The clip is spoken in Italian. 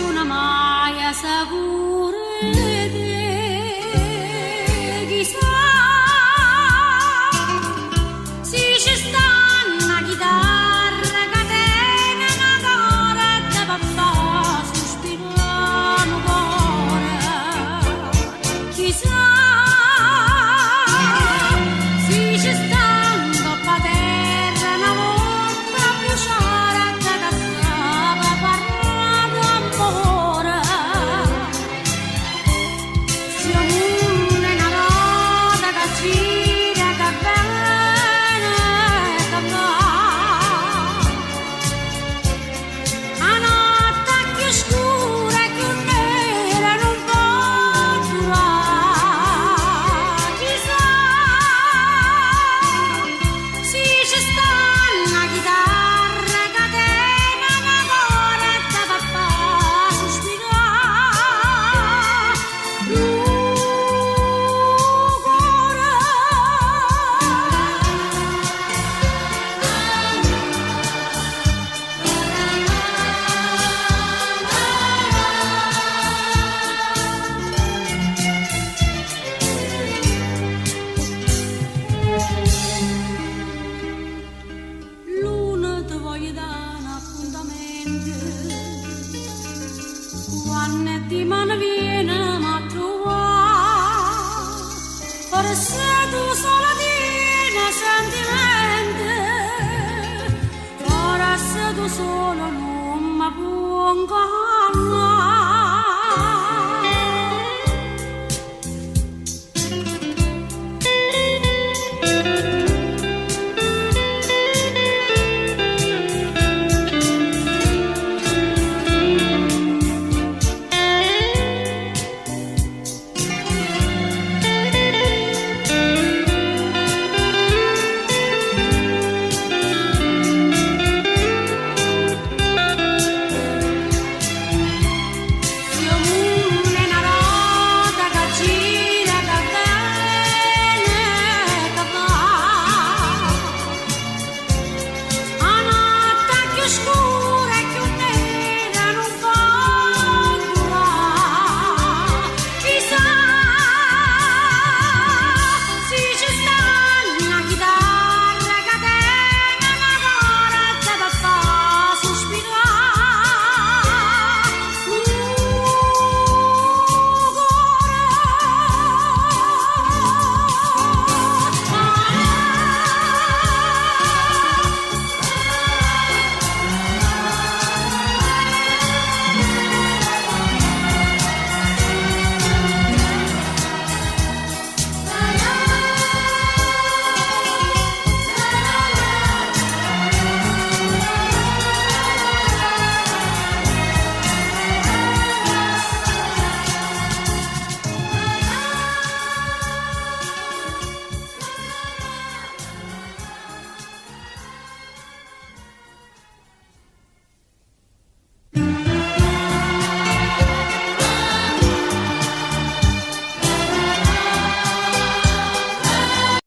una maia sagurete, chissà se ci sta una chitarra che tiene una corda per far sospirare un cuore, chissà se ci sta un coppa terra una volta bruciare che stava parlando amore. Siamo una roda che gira che bene che va. A notte più scura e più nera non può durare. Chissà se ci sta una chitarra che tiene una corda per far sospirare l'una ti voglio dare un appuntamento quando di mano viene a trovare, forse tu sola tieni sentimenti, forse tu solo non mi puoi